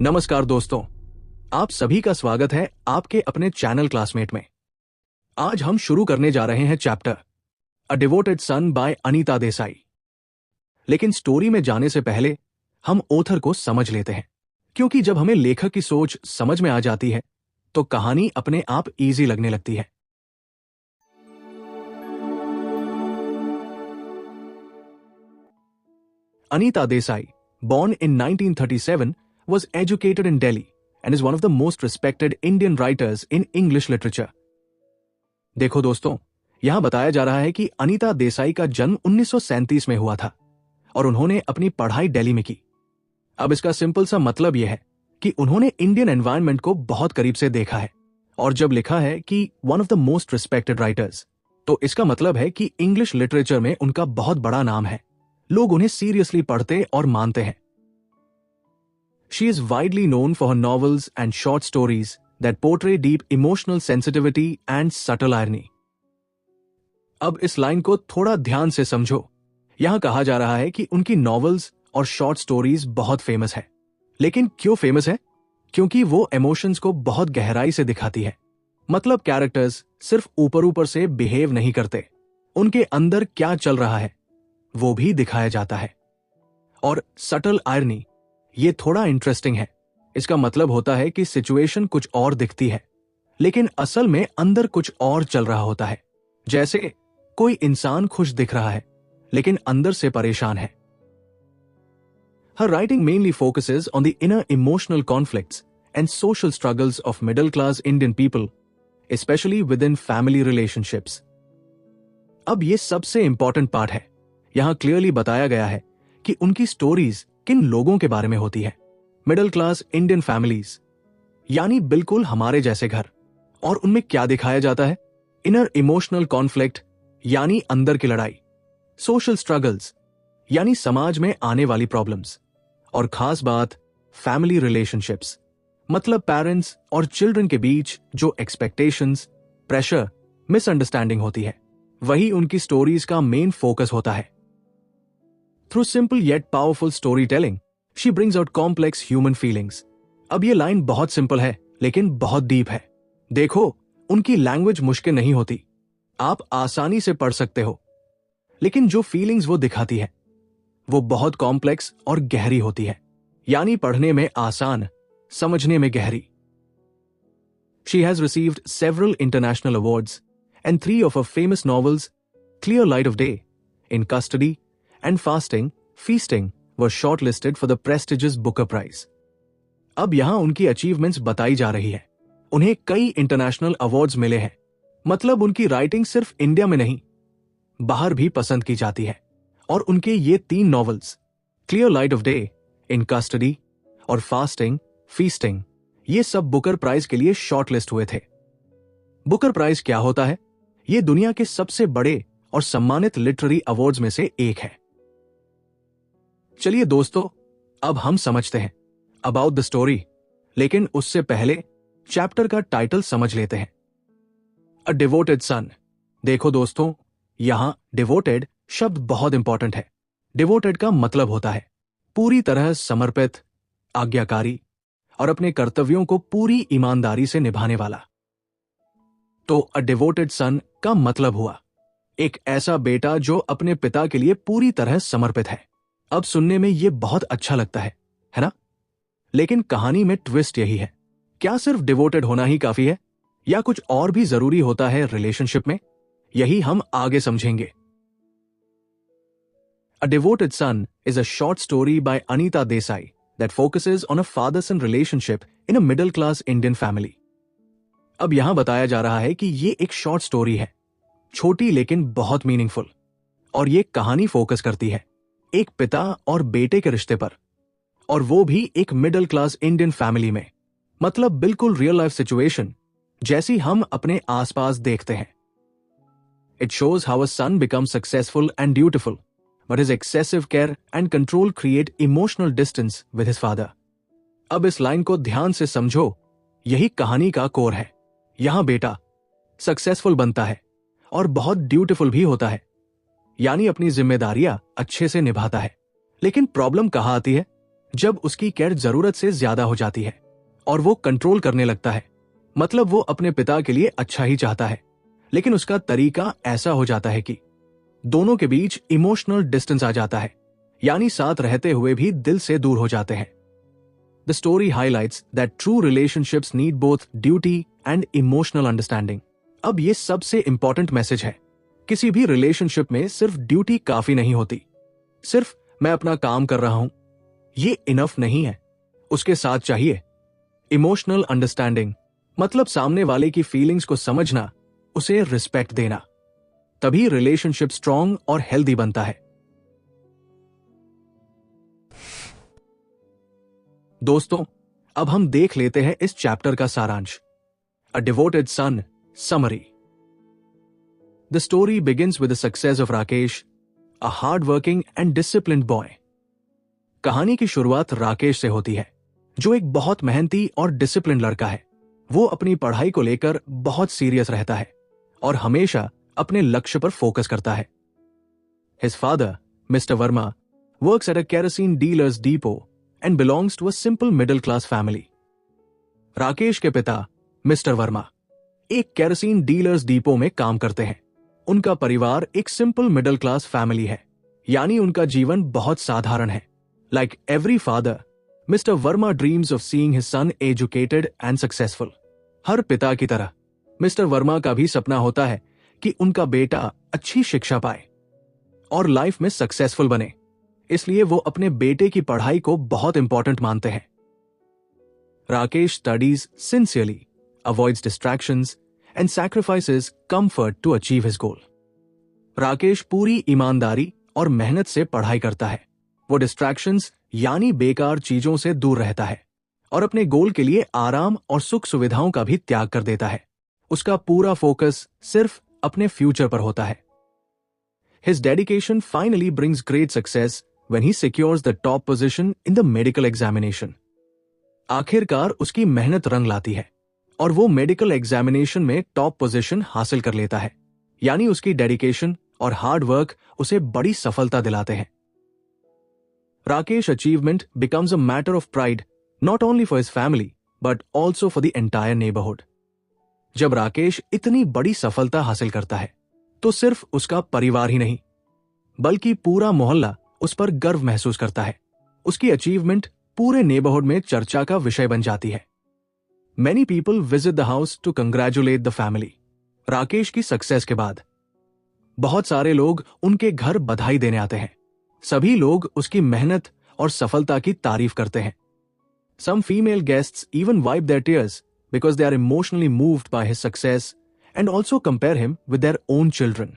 नमस्कार दोस्तों, आप सभी का स्वागत है आपके अपने चैनल क्लासमेट में। आज हम शुरू करने जा रहे हैं chapter a devoted son by Anita Desai. लेकिन स्टोरी में जाने से पहले हम ऑथर को समझ लेते हैं, क्योंकि जब हमें लेखक की सोच समझ में आ जाती है तो कहानी अपने आप इजी लगने लगती है। Anita Desai, born in 1937, was educated in Delhi and is one of the most respected Indian writers in English literature. देखो दोस्तों, यहां बताया जा रहा है कि अनीता देसाई का जन्म 1937 में हुआ था और उन्होंने अपनी पढ़ाई दिल्ली में की। अब इसका सिंपल सा मतलब यह है कि उन्होंने इंडियन एनवायरनमेंट को बहुत करीब से देखा है, और जब लिखा है कि one of the most respected writers, तो इसका मतलब है कि इंग्लिश लिटरेचर में उनका बहुत बड़ा नाम है। लोग उन्हें सीरियसली पढ़ते और मानते हैं। She is widely known for her novels and short stories that portray deep emotional sensitivity and subtle irony. अब इस लाइन को थोड़ा ध्यान से समझो। यहां कहा जा रहा है कि उनकी नॉवेल्स और शॉर्ट स्टोरीज बहुत फेमस है। लेकिन क्यों फेमस है? क्योंकि वो इमोशंस को बहुत गहराई से दिखाती है। मतलब कैरेक्टर्स सिर्फ ऊपर ऊपर से बिहेव नहीं करते, उनके अंदर क्या चल रहा है वो भी दिखाया जाता है। और सटल आयरनी, ये थोड़ा इंटरेस्टिंग है। इसका मतलब होता है कि सिचुएशन कुछ और दिखती है, लेकिन असल में अंदर कुछ और चल रहा होता है। जैसे कोई इंसान खुश दिख रहा है, लेकिन अंदर से परेशान है। Her writing mainly focuses on the inner emotional conflicts and social struggles of middle-class Indian people, especially within family relationships. अब ये सबसे इंपॉर्टेंट पार्ट है। यहां क्लियरली बताया गया है कि उनकी स्टोरीज किन लोगों के बारे में होती है। मिडिल क्लास इंडियन फैमिलीज, यानी बिल्कुल हमारे जैसे घर। और उनमें क्या दिखाया जाता है? इनर इमोशनल कॉन्फ्लिक्ट, यानी अंदर की लड़ाई। सोशल स्ट्रगल्स, यानी समाज में आने वाली प्रॉब्लम्स। और खास बात, फैमिली रिलेशनशिप्स, मतलब पेरेंट्स और चिल्ड्रन के बीच जो एक्सपेक्टेशंस, प्रेशर, मिसअंडरस्टैंडिंग होती है, वही उनकी स्टोरीज का मेन फोकस होता है। Through simple yet powerful storytelling, she brings out complex human feelings. अब ये लाइन बहुत सिंपल है, लेकिन बहुत डीप है। देखो, उनकी लैंग्वेज मुश्किल नहीं होती, आप आसानी से पढ़ सकते हो। लेकिन जो फीलिंग्स वो दिखाती है, वो बहुत कॉम्प्लेक्स और गहरी होती है, यानी पढ़ने में आसान, समझने में गहरी। She has received several international awards, and 3 of her famous novels, Clear Light of Day, In Custody, and Feasting were shortlisted for the prestigious Booker Prize. अब यहां उनकी अचीवमेंट्स बताई जा रही है। उन्हें कई इंटरनेशनल अवार्ड्स मिले हैं। मतलब उनकी राइटिंग सिर्फ इंडिया में नहीं, बाहर भी पसंद की जाती है। और उनके ये 3 novels, clear light of day, in custody और फीस्टिंग, ये सब बुकर प्राइज के लिए शॉर्टलिस्ट हुए थे। बुकर प्राइज क्या होता है? ये दुनिया के सबसे बड़े और सम्मानित लिटरेरी अवार्ड्स में से एक है। चलिए दोस्तों, अब हम समझते हैं अबाउट द स्टोरी, लेकिन उससे पहले चैप्टर का टाइटल समझ लेते हैं। अ डिवोटेड सन। देखो दोस्तों, यहां डिवोटेड शब्द बहुत इंपॉर्टेंट है। डिवोटेड का मतलब होता है पूरी तरह समर्पित, आज्ञाकारी और अपने कर्तव्यों को पूरी ईमानदारी से निभाने वाला। तो अ डिवोटेड सन का मतलब हुआ एक ऐसा बेटा जो अपने पिता के लिए पूरी तरह समर्पित है। अब सुनने में यह बहुत अच्छा लगता है ना? लेकिन कहानी में ट्विस्ट यही है। क्या सिर्फ डिवोटेड होना ही काफी है, या कुछ और भी जरूरी होता है रिलेशनशिप में? यही हम आगे समझेंगे। A devoted son is a short story by Anita Desai that focuses on a father-son relationship in a middle-class Indian family. अब यहां बताया जा रहा है कि ये एक शॉर्ट स्टोरी है, छोटी लेकिन बहुत मीनिंगफुल। और ये कहानी फोकस करती है एक पिता और बेटे के रिश्ते पर, और वो भी एक मिडिल क्लास इंडियन फैमिली में। मतलब बिल्कुल रियल लाइफ सिचुएशन जैसी हम अपने आसपास देखते हैं। It shows how a son becomes successful and dutiful, but his excessive care and control create emotional distance with his father. अब इस लाइन को ध्यान से समझो, यही कहानी का कोर है। यहां बेटा सक्सेसफुल बनता है और बहुत ड्यूटीफुल भी होता है, यानी अपनी जिम्मेदारियां अच्छे से निभाता है। लेकिन प्रॉब्लम कहां आती है? जब उसकी केयर जरूरत से ज्यादा हो जाती है और वो कंट्रोल करने लगता है, मतलब वो अपने पिता के लिए अच्छा ही चाहता है, लेकिन उसका तरीका ऐसा हो जाता है कि दोनों के बीच इमोशनल डिस्टेंस आ जाता है, यानी साथ रहते हुए भी दिल से दूर हो जाते हैं। The story highlights that true relationships need both duty and emotional understanding. अब ये सबसे इंपॉर्टेंट मैसेज है, किसी भी रिलेशनशिप में सिर्फ ड्यूटी काफी नहीं होती। सिर्फ मैं अपना काम कर रहा हूं, ये इनफ नहीं है। उसके साथ चाहिए इमोशनल अंडरस्टैंडिंग, मतलब सामने वाले की फीलिंग्स को समझना, उसे रिस्पेक्ट देना। तभी रिलेशनशिप स्ट्रांग और हेल्दी बनता है। दोस्तों, अब हम देख लेते हैं इस चैप्टर का सारांश, a devoted son summary. The story begins with the success of Rakesh, a hard working and disciplined boy. कहानी की शुरुआत राकेश से होती है, जो एक बहुत मेहनती और डिसिप्लिन लड़का है। वो अपनी पढ़ाई को लेकर बहुत सीरियस रहता है और हमेशा अपने लक्ष्य पर फोकस करता है। His father, Mr. Verma, works at a kerosene dealer's depot and belongs to a simple middle class family. Rakesh के पिता मिस्टर वर्मा एक केरोसिन डीलर्स डिपो में काम करते हैं। उनका परिवार एक सिंपल मिडिल क्लास फैमिली है, यानी उनका जीवन बहुत साधारण है। Like every father, Mr. Verma dreams of seeing his son educated and successful. हर पिता की तरह मिस्टर वर्मा का भी सपना होता है कि उनका बेटा अच्छी शिक्षा पाए और लाइफ में सक्सेसफुल बने। इसलिए वो अपने बेटे की पढ़ाई को बहुत इंपॉर्टेंट मानते हैं। Rakesh studies sincerely, avoids distractions and sacrifices comfort to achieve his goal. Rakesh पूरी ईमानदारी और मेहनत से पढ़ाई करता है। वो डिस्ट्रैक्शंस यानी बेकार चीजों से दूर रहता है और अपने गोल के लिए आराम और सुख सुविधाओं का भी त्याग कर देता है। उसका पूरा फोकस सिर्फ अपने फ्यूचर पर होता है। His dedication finally brings great success when he secures the top position in the medical examination. आखिरकार उसकी मेहनत रंग लाती है और वो मेडिकल एग्जामिनेशन में टॉप पोजीशन हासिल कर लेता है, यानी उसकी डेडिकेशन और हार्ड वर्क उसे बड़ी सफलता दिलाते हैं। Rakesh achievement becomes a matter of pride not only for his family but also for the entire neighborhood. जब राकेश इतनी बड़ी सफलता हासिल करता है तो सिर्फ उसका परिवार ही नहीं बल्कि पूरा मोहल्ला उस पर गर्व महसूस करता है। उसकी अचीवमेंट पूरे नेबरहुड में चर्चा का विषय बन जाती है। Many people visit the house to congratulate the family. Rakesh की सक्सेस के बाद बहुत सारे लोग उनके घर बधाई देने आते हैं। सभी लोग उसकी मेहनत और सफलता की तारीफ करते हैं। Some female guests even wipe their tears because they are emotionally moved by his success and also compare him with their own children.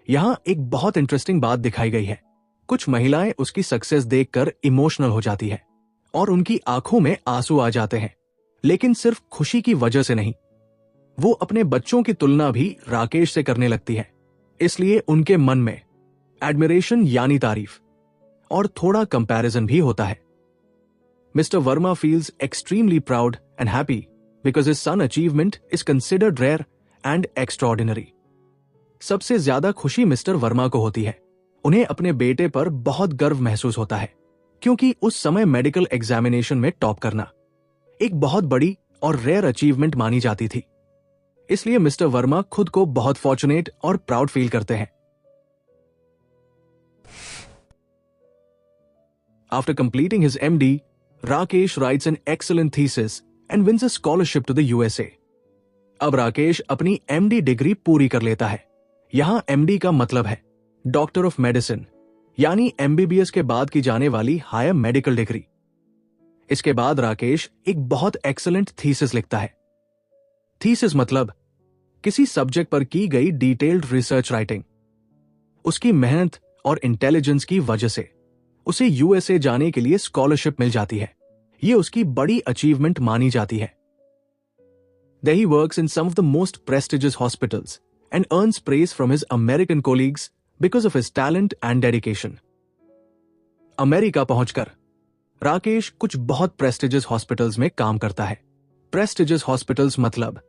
यहां एक बहुत इंटरेस्टिंग बात दिखाई गई है। कुछ महिलाएं उसकी सक्सेस देखकर इमोशनल हो जाती है और उनकी आंखों में आंसू आ जाते हैं, लेकिन सिर्फ खुशी की वजह से नहीं। वो अपने बच्चों की तुलना भी राकेश से करने लगती है, इसलिए उनके मन में एडमिरेशन यानी तारीफ और थोड़ा कंपैरिजन भी होता है। Mister Verma feels extremely proud and happy because his son achievement is considered rare and extraordinary. सबसे ज्यादा खुशी मिस्टर वर्मा को होती है। उन्हें अपने बेटे पर बहुत गर्व महसूस होता है, क्योंकि उस समय मेडिकल एग्जामिनेशन में टॉप करना एक बहुत बड़ी और रेयर अचीवमेंट मानी जाती थी। इसलिए मिस्टर वर्मा खुद को बहुत फॉर्चुनेट और प्राउड फील करते हैं। After completing his MD, Rakesh writes an excellent thesis and wins a scholarship to the USA. अब राकेश अपनी MD डिग्री पूरी कर लेता है। यहां MD का मतलब है डॉक्टर ऑफ मेडिसिन, यानी MBBS के बाद की जाने वाली हायर मेडिकल डिग्री। इसके बाद राकेश एक बहुत एक्सीलेंट थीसिस लिखता है। थीसिस मतलब किसी सब्जेक्ट पर की गई डिटेल्ड रिसर्च राइटिंग। उसकी मेहनत और इंटेलिजेंस की वजह से उसे USA जाने के लिए स्कॉलरशिप मिल जाती है। यह उसकी बड़ी अचीवमेंट मानी जाती है। There he works in some of the most prestigious hospitals and earns praise from his American colleagues because of his talent and dedication. America पहुंचकर राकेश कुछ बहुत प्रेस्टिजियस हॉस्पिटल्स में काम करता है। प्रेस्टिजियस हॉस्पिटल्स मतलब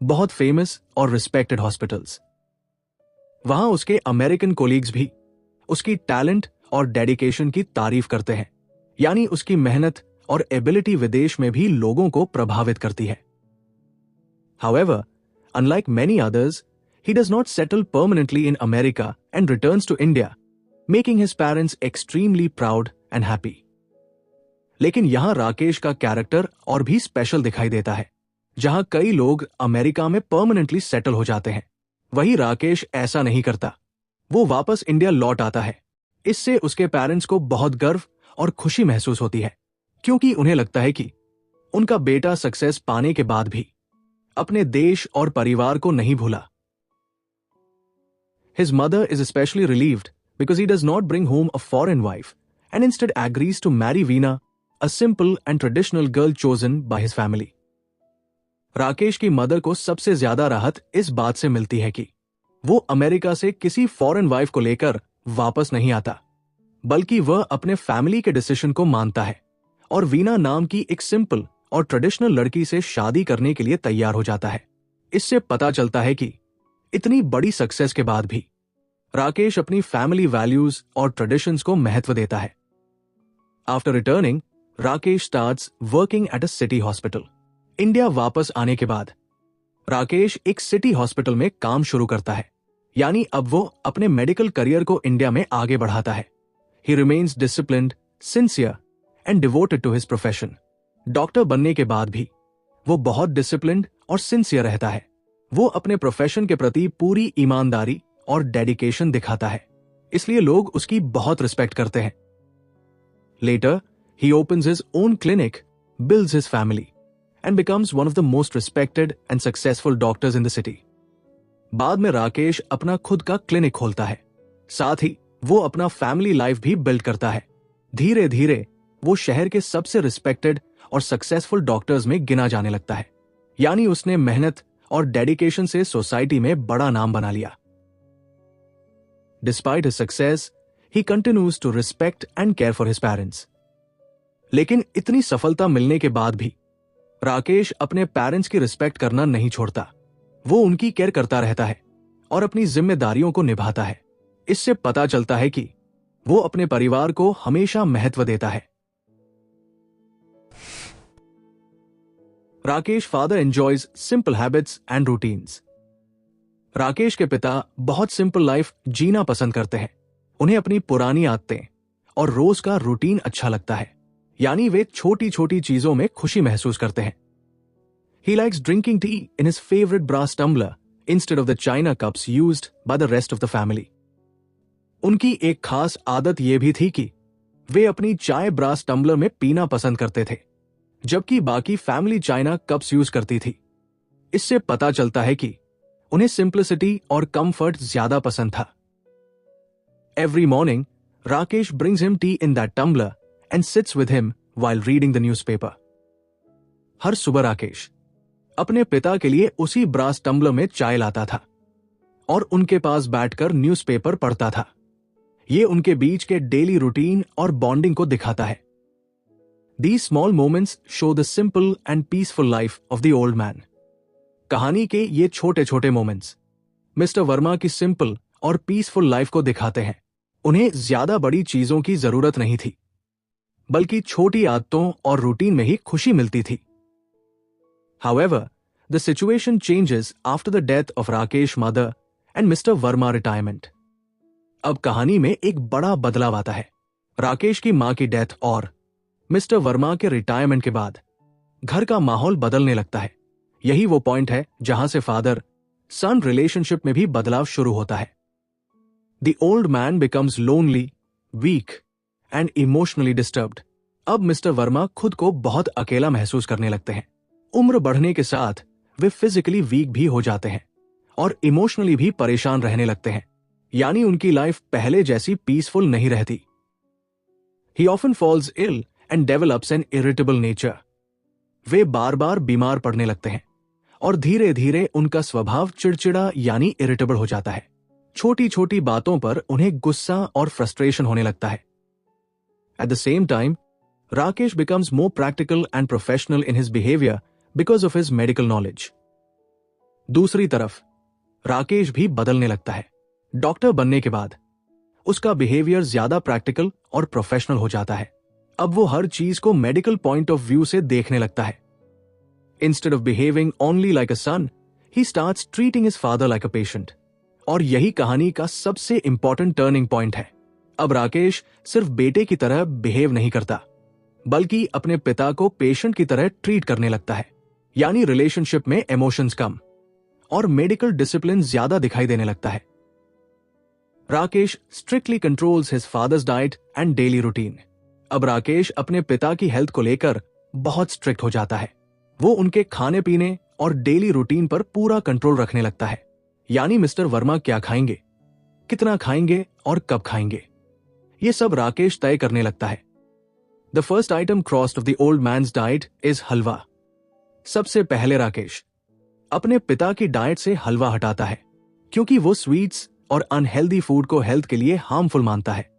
बहुत फेमस और रिस्पेक्टेड हॉस्पिटल्स। वहां उसके अमेरिकन कोलीग्स भी उसकी टैलेंट और डेडिकेशन की तारीफ करते हैं, यानी उसकी मेहनत और एबिलिटी विदेश में भी लोगों को प्रभावित करती है। However, unlike many others, he does not settle permanently in America and returns to India, making his parents extremely proud and happy. लेकिन यहां राकेश का कैरेक्टर और भी स्पेशल दिखाई देता है। जहां कई लोग अमेरिका में परमानेंटली सेटल हो जाते हैं, वही राकेश ऐसा नहीं करता। वो वापस इंडिया लौट आता है। इससे उसके पेरेंट्स को बहुत गर्व और खुशी महसूस होती है, क्योंकि उन्हें लगता है कि उनका बेटा सक्सेस पाने के बाद भी अपने देश और परिवार को नहीं भूला। His mother is especially relieved because he does not bring home a foreign wife and instead agrees to marry Veena, a simple and traditional girl chosen by his family. Rakesh की मदर को सबसे ज्यादा राहत इस बात से मिलती है कि वो अमेरिका से किसी फॉरेन वाइफ को लेकर वापस नहीं आता, बल्कि वह अपने फैमिली के डिसीजन को मानता है और वीना नाम की एक सिंपल और ट्रेडिशनल लड़की से शादी करने के लिए तैयार हो जाता है। इससे पता चलता है कि इतनी बड़ी सक्सेस के बाद भी राकेश अपनी फैमिली वैल्यूज और ट्रेडिशंस को महत्व देता है। After returning, Rakesh starts working at a city hospital. India वापस आने के बाद राकेश एक सिटी हॉस्पिटल में काम शुरू करता है, यानी अब वो अपने मेडिकल करियर को इंडिया में आगे बढ़ाता है। He remains disciplined, sincere and devoted to his profession. Doctor बनने के बाद भी वो बहुत डिसिप्लिन्ड और सिंसियर रहता है। वो अपने प्रोफेशन के प्रति पूरी ईमानदारी और डेडिकेशन दिखाता है, इसलिए लोग उसकी बहुत रिस्पेक्ट करते हैं। Later, he opens his own clinic, builds his family, and becomes one of the most respected and successful doctors in the city. बाद में राकेश अपना खुद का क्लिनिक खोलता है, साथ ही वो अपना फैमिली लाइफ भी बिल्ड करता है। धीरे धीरे वो शहर के सबसे रिस्पेक्टेड और सक्सेसफुल डॉक्टर्स में गिना जाने लगता है, यानी उसने मेहनत और डेडिकेशन से सोसाइटी में बड़ा नाम बना लिया। Despite his success, he continues to respect and care for his parents. लेकिन इतनी सफलता मिलने के बाद भी राकेश अपने पेरेंट्स की रिस्पेक्ट करना नहीं छोड़ता। वो उनकी केयर करता रहता है और अपनी जिम्मेदारियों को निभाता है। इससे पता चलता है कि वो अपने परिवार को हमेशा महत्व देता है। Rakesh father enjoys simple habits and routines. Rakesh के पिता बहुत सिंपल लाइफ जीना पसंद करते हैं। उन्हें अपनी पुरानी आदतें और रोज का रूटीन अच्छा लगता है, यानी वे छोटी छोटी चीजों में खुशी महसूस करते हैं। He likes drinking tea in his favorite brass tumbler instead of the china cups used by the rest of the family. उनकी एक खास आदत यह भी थी कि वे अपनी चाय ब्रास टम्बलर में पीना पसंद करते थे, जबकि बाकी फैमिली चाइना कप्स यूज करती थी। इससे पता चलता है कि उन्हें सिंप्लिसिटी और कंफर्ट ज्यादा पसंद था। Every morning, Rakesh brings him tea in that tumbler and sits with him while reading the newspaper. हर सुबह राकेश अपने पिता के लिए उसी ब्रास टम्बलर में चाय लाता था और उनके पास बैठकर न्यूज़पेपर पढ़ता था। ये उनके बीच के डेली रूटीन और बॉन्डिंग को दिखाता है। These small moments show the simple and peaceful life of the old man. कहानी के ये छोटे छोटे मोमेंट्स मिस्टर वर्मा की सिंपल और पीसफुल लाइफ को दिखाते हैं। उन्हें ज्यादा बड़ी चीजों की जरूरत नहीं थी, बल्कि छोटी आदतों और रूटीन में ही खुशी मिलती थी। However, the situation changes after the death of Rakesh mother and Mr. Verma retirement. अब कहानी में एक बड़ा बदलाव आता है। राकेश की मां की डेथ और मिस्टर वर्मा के रिटायरमेंट के बाद घर का माहौल बदलने लगता है। यही वो पॉइंट है जहां से फादर सन रिलेशनशिप में भी बदलाव शुरू होता है। The old man becomes lonely, weak and emotionally disturbed. अब मिस्टर वर्मा खुद को बहुत अकेला महसूस करने लगते हैं। उम्र बढ़ने के साथ वे फिजिकली वीक भी हो जाते हैं और इमोशनली भी परेशान रहने लगते हैं, यानी उनकी लाइफ पहले जैसी पीसफुल नहीं रहती। He often falls ill and develops an irritable nature. वे बार बार बीमार पड़ने लगते हैं और धीरे धीरे उनका स्वभाव चिड़चिड़ा यानी इरिटेबल हो जाता है। छोटी छोटी बातों पर उन्हें गुस्सा और फ्रस्ट्रेशन होने लगता है। At the same time, Rakesh becomes more practical and professional in his behavior because of his medical knowledge. दूसरी तरफ राकेश भी बदलने लगता है। डॉक्टर बनने के बाद उसका बिहेवियर ज्यादा प्रैक्टिकल और प्रोफेशनल हो जाता है। अब वो हर चीज को मेडिकल पॉइंट ऑफ व्यू से देखने लगता है। Instead of behaving only like a son, he starts treating his father like a patient. और यही कहानी का सबसे इंपॉर्टेंट टर्निंग पॉइंट है। अब राकेश सिर्फ बेटे की तरह बिहेव नहीं करता, बल्कि अपने पिता को पेशेंट की तरह ट्रीट करने लगता है। यानी रिलेशनशिप में इमोशंस कम और मेडिकल डिसिप्लिन ज्यादा दिखाई देने लगता है। Rakesh strictly controls his father's diet and daily routine. अब राकेश अपने पिता की हेल्थ को लेकर बहुत स्ट्रिक्ट हो जाता है। वो उनके खाने पीने और डेली रूटीन पर पूरा कंट्रोल रखने लगता है। यानी मिस्टर वर्मा क्या खाएंगे, कितना खाएंगे और कब खाएंगे, ये सब राकेश तय करने लगता है। The first item crossed off the old man's diet is halwa. सबसे पहले राकेश अपने पिता की डाइट से हलवा हटाता है, क्योंकि वो स्वीट्स और अनहेल्दी फूड को हेल्थ के लिए हार्मफुल मानता है।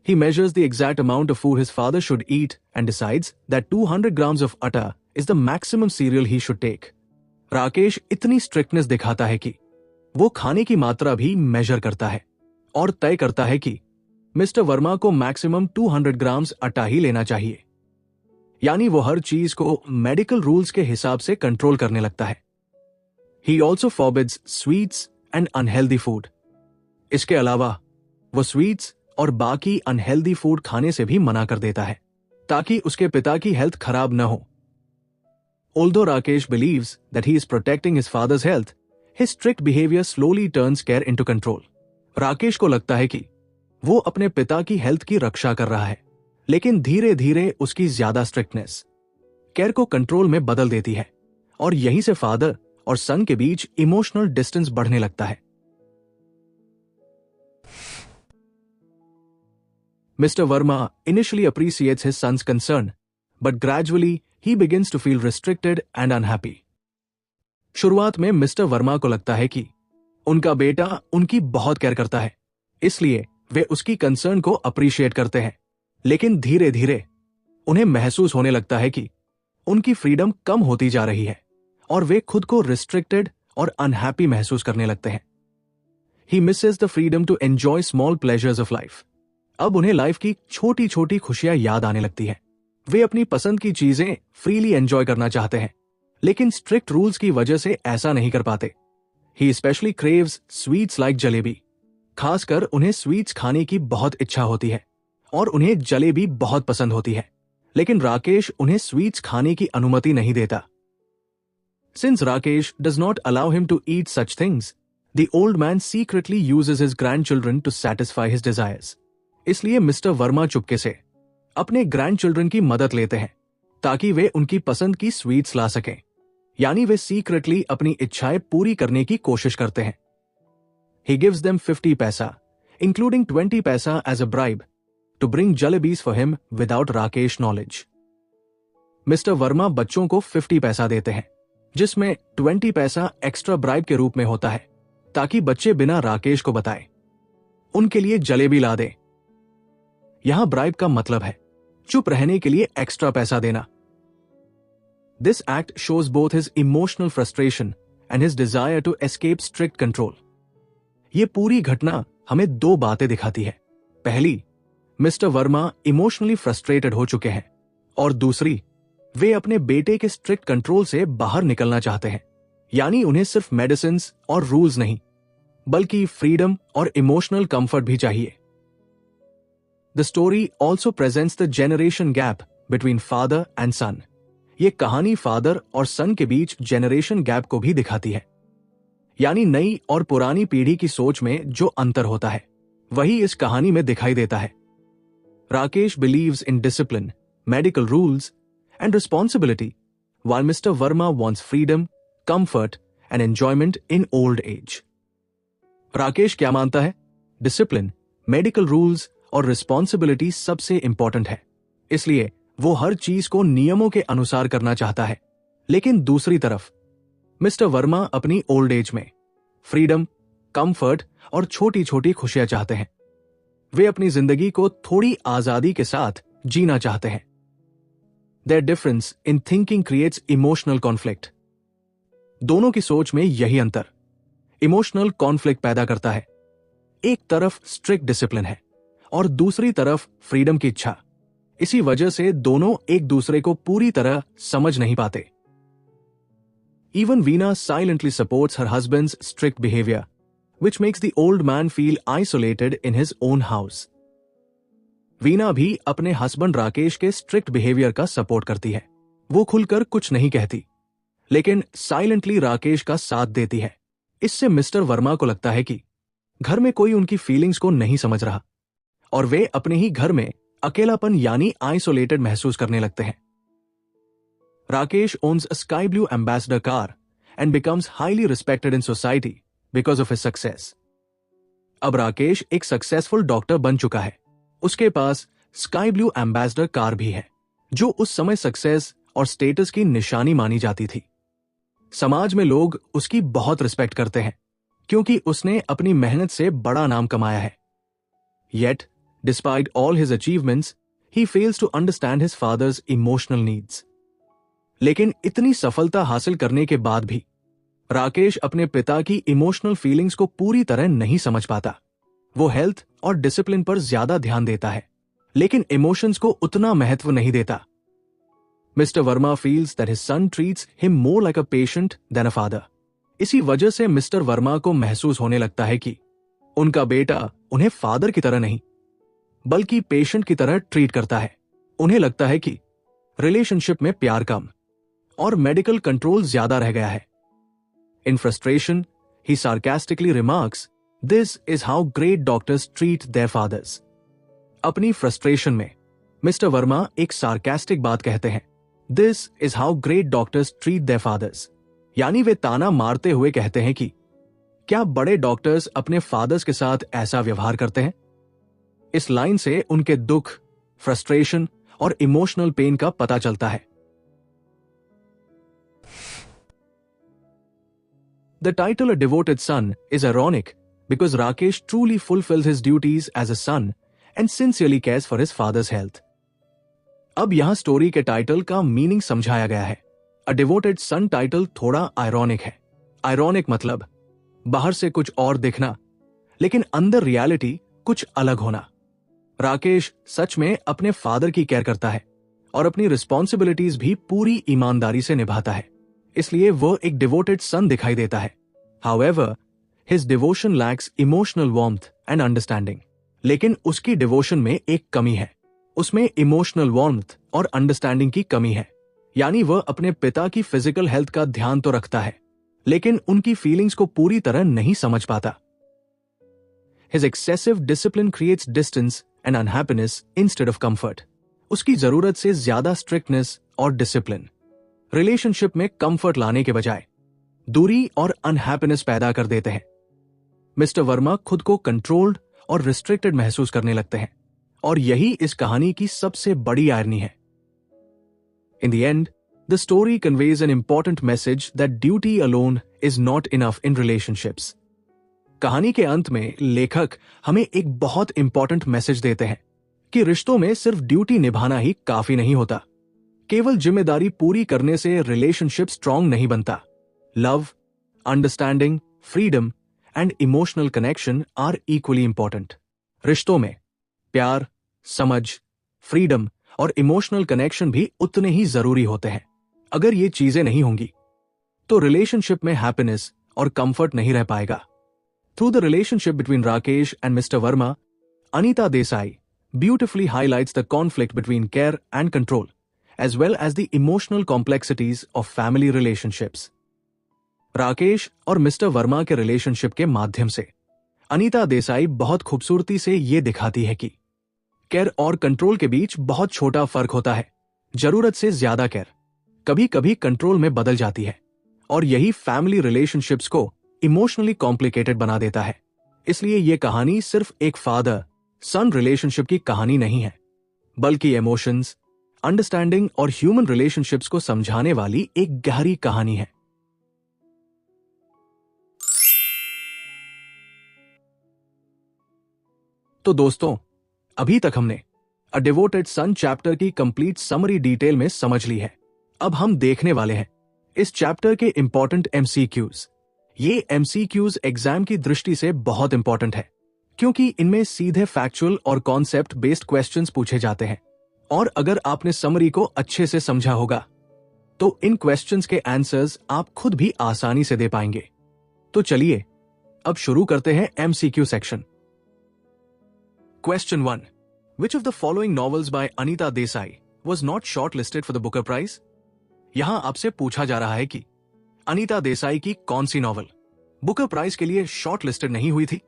He measures the exact amount of food his father should eat and decides that 200 grams of atta is the maximum cereal he should take. Rakesh इतनी स्ट्रिक्टनेस दिखाता है कि वो खाने की मात्रा भी मेजर करता है और तय करता है कि मिस्टर वर्मा को मैक्सिमम 200 ग्राम्स आटा ही लेना चाहिए। यानी वो हर चीज को मेडिकल रूल्स के हिसाब से कंट्रोल करने लगता है। He also forbids sweets and unhealthy food. इसके अलावा वो स्वीट्स और बाकी अनहेल्दी फूड खाने से भी मना कर देता है, ताकि उसके पिता की हेल्थ खराब न हो। Although Rakesh believes that he is protecting his father's health, his strict behavior slowly turns care into control. Rakesh को लगता है कि वो अपने पिता की हेल्थ की रक्षा कर रहा है, लेकिन धीरे धीरे उसकी ज्यादा स्ट्रिक्टनेस केयर को कंट्रोल में बदल देती है, और यहीं से फादर और सन के बीच इमोशनल डिस्टेंस बढ़ने लगता है। Mr. Verma initially appreciates his son's concern, but gradually he begins to feel restricted and unhappy. शुरुआत में मिस्टर वर्मा को लगता है कि उनका बेटा उनकी बहुत केयर करता है, इसलिए वे उसकी कंसर्न को अप्रिशिएट करते हैं। लेकिन धीरे धीरे उन्हें महसूस होने लगता है कि उनकी फ्रीडम कम होती जा रही है और वे खुद को रिस्ट्रिक्टेड और अनहैप्पी महसूस करने लगते हैं। He misses the freedom to enjoy small pleasures of life. अब उन्हें लाइफ की छोटी छोटी खुशियां याद आने लगती हैं। वे अपनी पसंद की चीजें फ्रीली एंजॉय करना चाहते हैं, लेकिन स्ट्रिक्ट रूल्स की वजह से ऐसा नहीं कर पाते। He specially craves sweets like jalebi. खासकर उन्हें स्वीट्स खाने की बहुत इच्छा होती है और उन्हें जलेबी बहुत पसंद होती है, लेकिन राकेश उन्हें स्वीट्स खाने की अनुमति नहीं देता। Since Rakesh does not allow him to eat such things, the old man secretly uses his grandchildren to satisfy his desires. इसलिए मिस्टर वर्मा चुपके से अपने ग्रैंडचिल्ड्रन की मदद लेते हैं, ताकि वे उनकी पसंद की स्वीट्स ला सकें। यानी वे सीक्रेटली अपनी इच्छाएं पूरी करने की कोशिश करते हैं। He gives them 50 पैसा, including 20 पैसा as a bribe, to bring jalebis for him without Rakesh knowledge. Mister Verma बच्चों को 50 पैसा देते हैं, जिसमें 20 पैसा एक्स्ट्रा ब्राइब के रूप में होता है, ताकि बच्चे बिना राकेश को बताए उनके लिए जलेबी ला दें। यहां ब्राइब का मतलब है चुप रहने के लिए एक्स्ट्रा पैसा देना। This act shows both his emotional frustration and his desire to escape strict control. यह पूरी घटना हमें दो बातें दिखाती है। पहली, मिस्टर वर्मा इमोशनली फ्रस्ट्रेटेड हो चुके हैं, और दूसरी, वे अपने बेटे के स्ट्रिक्ट कंट्रोल से बाहर निकलना चाहते हैं। यानी उन्हें सिर्फ मेडिसिन और रूल्स नहीं, बल्कि फ्रीडम और इमोशनल कंफर्ट भी चाहिए। The story also presents the generation gap between father and son. ये कहानी फादर और सन के बीच जेनरेशन गैप को भी दिखाती है। यानी नई और पुरानी पीढ़ी की सोच में जो अंतर होता है, वही इस कहानी में दिखाई देता है। Rakesh believes in discipline, medical rules, and responsibility, while Mr. Verma wants freedom, comfort, and enjoyment in old age. Rakesh क्या मानता है? डिसिप्लिन, मेडिकल रूल्स और रिस्पॉन्सिबिलिटी सबसे इंपॉर्टेंट है, इसलिए वो हर चीज को नियमों के अनुसार करना चाहता है। लेकिन दूसरी तरफ मिस्टर वर्मा अपनी ओल्ड एज में फ्रीडम, कंफर्ट और छोटी छोटी खुशियां चाहते हैं। वे अपनी जिंदगी को थोड़ी आजादी के साथ जीना चाहते हैं। Their difference in thinking creates emotional conflict. दोनों की सोच में यही अंतर इमोशनल कॉन्फ्लिक्ट पैदा करता है। एक तरफ स्ट्रिक्ट डिसिप्लिन है और दूसरी तरफ फ्रीडम की इच्छा। इसी वजह से दोनों एक दूसरे को पूरी तरह समझ नहीं पाते। Even Veena silently supports her husband's strict behavior, which makes the old man feel isolated in his own house. Veena भी अपने हस्बैंड राकेश के स्ट्रिक्ट बिहेवियर का सपोर्ट करती है। वो खुलकर कुछ नहीं कहती, लेकिन साइलेंटली राकेश का साथ देती है। इससे मिस्टर वर्मा को लगता है कि घर में कोई उनकी फीलिंग्स को नहीं समझ रहा और वे अपने ही घर में अकेलापन यानी आइसोलेटेड महसूस करने लगते हैं। Rakesh owns a sky blue ambassador car and becomes highly respected in society because of his success. अब राकेश एक सक्सेसफुल डॉक्टर बन चुका है। उसके पास स्काई ब्लू एम्बेसडर कार भी है, जो उस समय सक्सेस और स्टेटस की निशानी मानी जाती थी। समाज में लोग उसकी बहुत रिस्पेक्ट करते हैं क्योंकि उसने अपनी मेहनत से बड़ा नाम कमाया है। Yet, despite all his achievements, he fails to understand his father's emotional needs. लेकिन इतनी सफलता हासिल करने के बाद भी राकेश अपने पिता की इमोशनल फीलिंग्स को पूरी तरह नहीं समझ पाता। वो हेल्थ और डिसिप्लिन पर ज्यादा ध्यान देता है, लेकिन इमोशंस को उतना महत्व नहीं देता। Mister Verma feels that his son treats him more like a patient than a father. इसी वजह से मिस्टर वर्मा को महसूस होने लगता है कि उनका बेटा उन्हें फादर की तरह नहीं बल्कि पेशेंट की तरह ट्रीट करता है। उन्हें लगता है कि रिलेशनशिप में प्यार कम और मेडिकल कंट्रोल ज्यादा रह गया है। In frustration, he sarcastically remarks, this is how great doctors treat their fathers. अपनी फ्रस्ट्रेशन में मिस्टर वर्मा एक सार्कास्टिक बात कहते हैं, this is how great doctors treat their fathers, यानी वे ताना मारते हुए कहते हैं कि क्या बड़े डॉक्टर्स अपने फादर्स के साथ ऐसा व्यवहार करते हैं। इस लाइन से उनके दुख, फ्रस्ट्रेशन और इमोशनल पेन का पता चलता है। The title A Devoted Son is ironic because Rakesh truly fulfills his duties as a son and sincerely cares for his father's health. अब यहां स्टोरी के टाइटल का मीनिंग समझाया गया है। A Devoted Son टाइटल थोड़ा आयरॉनिक है। Ironic मतलब बाहर से कुछ और दिखना, लेकिन अंदर रियलिटी कुछ अलग होना। राकेश सच में अपने फादर की केयर करता है और अपनी रिस्पॉन्सिबिलिटीज भी पूरी ईमानदारी से निभाता है, इसलिए वो एक डिवोटेड सन दिखाई देता है। However, his devotion lacks emotional warmth and understanding. लेकिन उसकी डिवोशन में एक कमी है, उसमें इमोशनल वार्मथ और अंडरस्टैंडिंग की कमी है। यानी वह अपने पिता की फिजिकल हेल्थ का ध्यान तो रखता है, लेकिन उनकी फीलिंग्स को पूरी तरह नहीं समझ पाता। His excessive discipline creates distance and unhappiness instead of comfort. उसकी जरूरत से ज्यादा स्ट्रिक्टनेस और डिसिप्लिन रिलेशनशिप में कंफर्ट लाने के बजाय दूरी और अनहैप्पीनेस पैदा कर देते हैं। मिस्टर वर्मा खुद को कंट्रोल्ड और रिस्ट्रिक्टेड महसूस करने लगते हैं और यही इस कहानी की सबसे बड़ी आयरनी है। In the end, the story conveys an important message that duty alone is not enough in relationships. कहानी के अंत में लेखक हमें एक बहुत इंपॉर्टेंट मैसेज देते हैं कि रिश्तों में सिर्फ ड्यूटी निभाना ही काफी नहीं होता। केवल जिम्मेदारी पूरी करने से रिलेशनशिप स्ट्रांग नहीं बनता। Love, understanding, freedom and emotional connection are equally important. रिश्तों में प्यार, समझ, फ्रीडम और इमोशनल कनेक्शन भी उतने ही जरूरी होते हैं। अगर ये चीजें नहीं होंगी तो रिलेशनशिप में हैप्पीनेस और कंफर्ट नहीं रह पाएगा। Through the relationship between Rakesh and mister Verma, Anita Desai beautifully highlights the conflict between care and control as well as the emotional complexities of family relationships. Rakesh और मिस्टर वर्मा के रिलेशनशिप के माध्यम से अनीता देसाई बहुत खूबसूरती से ये दिखाती है कि केयर और कंट्रोल के बीच बहुत छोटा फर्क होता है। जरूरत से ज्यादा केयर कभी कभी कंट्रोल में बदल जाती है और यही फैमिली रिलेशनशिप्स को इमोशनली कॉम्प्लिकेटेड बना देता है। इसलिए ये कहानी सिर्फ एक फादर सन रिलेशनशिप की कहानी नहीं है, बल्कि इमोशंस, अंडरस्टैंडिंग और ह्यूमन रिलेशनशिप्स को समझाने वाली एक गहरी कहानी है। तो दोस्तों, अभी तक हमने अ डिवोटेड सन चैप्टर की कंप्लीट समरी डिटेल में समझ ली है। अब हम देखने वाले हैं इस चैप्टर के इंपॉर्टेंट एमसीक्यूज। ये एमसीक्यूज एग्जाम की दृष्टि से बहुत इंपॉर्टेंट है क्योंकि इनमें सीधे फैक्चुअल और कॉन्सेप्ट बेस्ड क्वेश्चंस पूछे जाते हैं और अगर आपने समरी को अच्छे से समझा होगा तो इन क्वेश्चंस के आंसर्स आप खुद भी आसानी से दे पाएंगे। तो चलिए अब शुरू करते हैं MCQ section. Question 1, which of the following novels by Anita Desai was not short listed for the Booker prize? यहां आपसे पूछा जा रहा है कि अनीता देसाई की कौन सी नॉवल बुकर प्राइज के लिए शॉर्ट लिस्टेड नहीं हुई थी।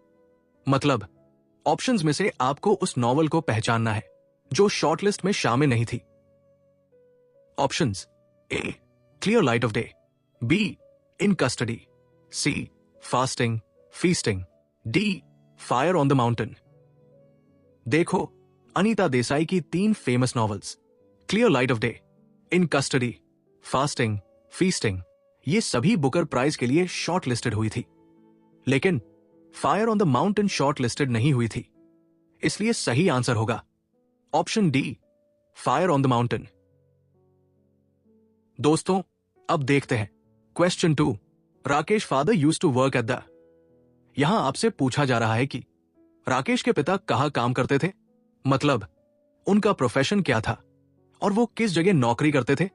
मतलब ऑप्शंस में से आपको उस नॉवल को पहचानना है जो शॉर्टलिस्ट में शामिल नहीं थी। Options: A, clear light of day, B, in custody, C, fasting feasting, D, fire on the mountain. देखो, अनीता देसाई की 3 famous novels clear light of day, in custody, fasting feasting, ये सभी बुकर प्राइज के लिए शॉर्ट लिस्टेड हुई थी, लेकिन fire on the mountain short listed नहीं हुई थी। इसलिए सही आंसर होगा option D, fire on the mountain. दोस्तों, अब देखते हैं question 2, Rakesh father used to work at the. यहां आपसे पूछा जा रहा है कि राकेश के पिता कहां काम करते थे, मतलब उनका प्रोफेशन क्या था और वो किस जगह नौकरी करते थे।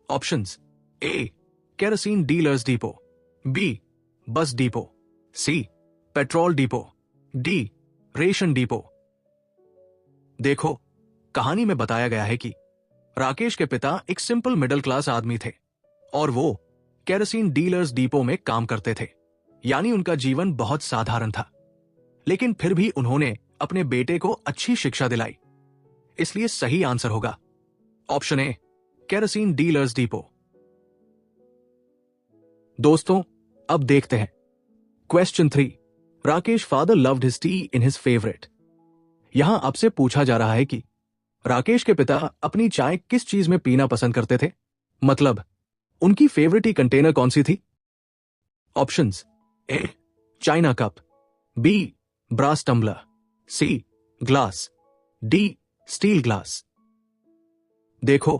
Options: A, kerosene dealers depot, B, bus depot, C, petrol depot, D, ration depot. देखो, कहानी में बताया गया है कि राकेश के पिता एक सिंपल मिडिल क्लास आदमी थे और वो केरोसिन डीलर्स डिपो में काम करते थे, यानी उनका जीवन बहुत साधारण था। लेकिन फिर भी उन्होंने अपने बेटे को अच्छी शिक्षा दिलाई। इसलिए सही आंसर होगा option A, kerosene dealers depot. दोस्तों, अब देखते हैं question 3, Rakesh father loved his T in his favourite. यहां आपसे पूछा जा रहा है कि राकेश के पिता अपनी चाय किस चीज में पीना पसंद करते थे, मतलब उनकी फेवरेट टी कंटेनर कौन सी थी। Options: A, china cup, B, brass tumbler, C, glass, D, steel glass. देखो,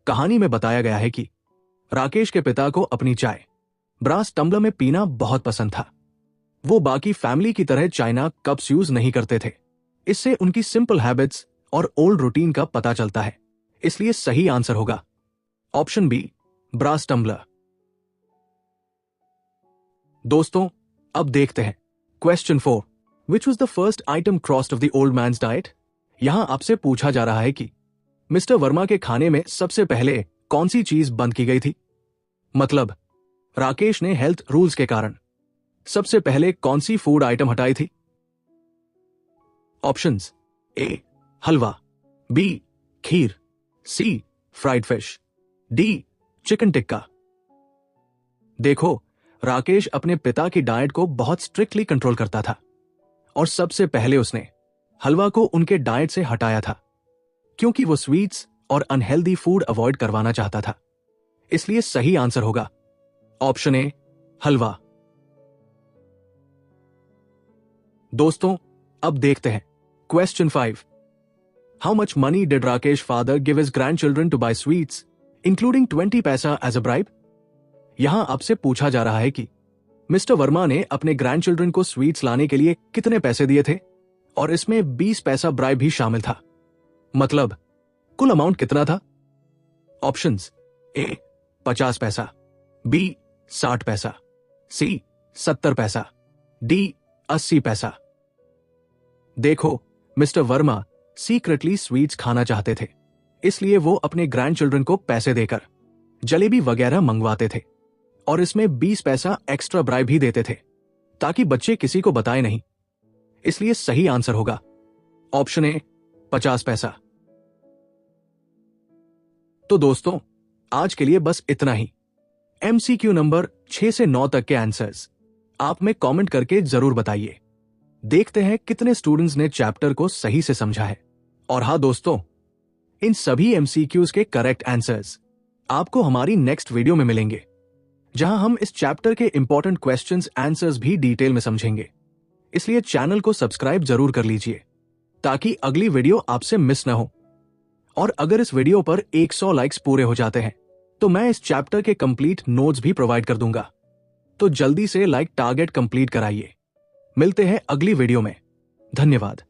कहानी में बताया गया है कि राकेश के पिता को अपनी चाय ब्रास टम्बलर में पीना बहुत पसंद था। वो बाकी फैमिली की तरह चाइना कप्स यूज नहीं करते थे। इससे उनकी सिंपल हैबिट्स और ओल्ड रूटीन का पता चलता है। इसलिए सही आंसर होगा ऑप्शन बी, ब्रास टम्बलर। दोस्तों, अब देखते हैं question 4, which was the first item crossed off the old man's diet. यहां आपसे पूछा जा रहा है कि मिस्टर वर्मा के खाने में सबसे पहले कौन सी चीज बंद की गई थी, मतलब राकेश ने हेल्थ रूल्स के कारण सबसे पहले कौन सी फूड आइटम हटाई थी। Options: A, halwa, B, kheer, C, fried fish, D, chicken tikka. देखो, राकेश अपने पिता की डाइट को बहुत स्ट्रिक्टली कंट्रोल करता था और सबसे पहले उसने हलवा को उनके डाइट से हटाया था, क्योंकि वो स्वीट्स और अनहेल्दी फूड अवॉइड करवाना चाहता था। इसलिए सही आंसर होगा ऑप्शन ए, हलवा। दोस्तों, अब देखते हैं question 5, how much money did Rakesh father give his grandchildren to buy sweets including 20 paisa as a bribe. यहां आपसे पूछा जा रहा है कि मिस्टर वर्मा ने अपने ग्रैंडचिल्ड्रन को स्वीट्स लाने के लिए कितने पैसे दिए थे और इसमें 20 पैसा ब्राइब भी शामिल था, मतलब कुल अमाउंट कितना था। ऑप्शंस: ए, 50 पैसा, बी, 60 पैसा, सी, 70 पैसा, डी, 80 पैसा। देखो, मिस्टर वर्मा सीक्रेटली स्वीट्स खाना चाहते थे, इसलिए वो अपने ग्रैंडचिल्ड्रन को पैसे देकर जलेबी वगैरह मंगवाते थे और इसमें 20 पैसा एक्स्ट्रा ब्राइब भी देते थे ताकि बच्चे किसी को बताए नहीं। इसलिए सही आंसर होगा ऑप्शन ए, 50 पैसा। तो दोस्तों, आज के लिए बस इतना ही। एमसीक्यू नंबर 6 से 9 तक के आंसर्स आप में कमेंट करके जरूर बताइए। देखते हैं कितने स्टूडेंट्स ने चैप्टर को सही से समझा है। और हाँ दोस्तों, इन सभी एमसीक्यूज के करेक्ट आंसर्स आपको हमारी नेक्स्ट वीडियो में मिलेंगे, जहां हम इस चैप्टर के इंपॉर्टेंट क्वेश्चंस आंसर्स भी डिटेल में समझेंगे। इसलिए चैनल को सब्सक्राइब जरूर कर लीजिए ताकि अगली वीडियो आपसे मिस न हो। और अगर इस वीडियो पर 100 लाइक्स पूरे हो जाते हैं तो मैं इस चैप्टर के कंप्लीट नोट्स भी प्रोवाइड कर दूंगा। तो जल्दी से लाइक टारगेट कंप्लीट कराइए। मिलते हैं अगली वीडियो में। धन्यवाद।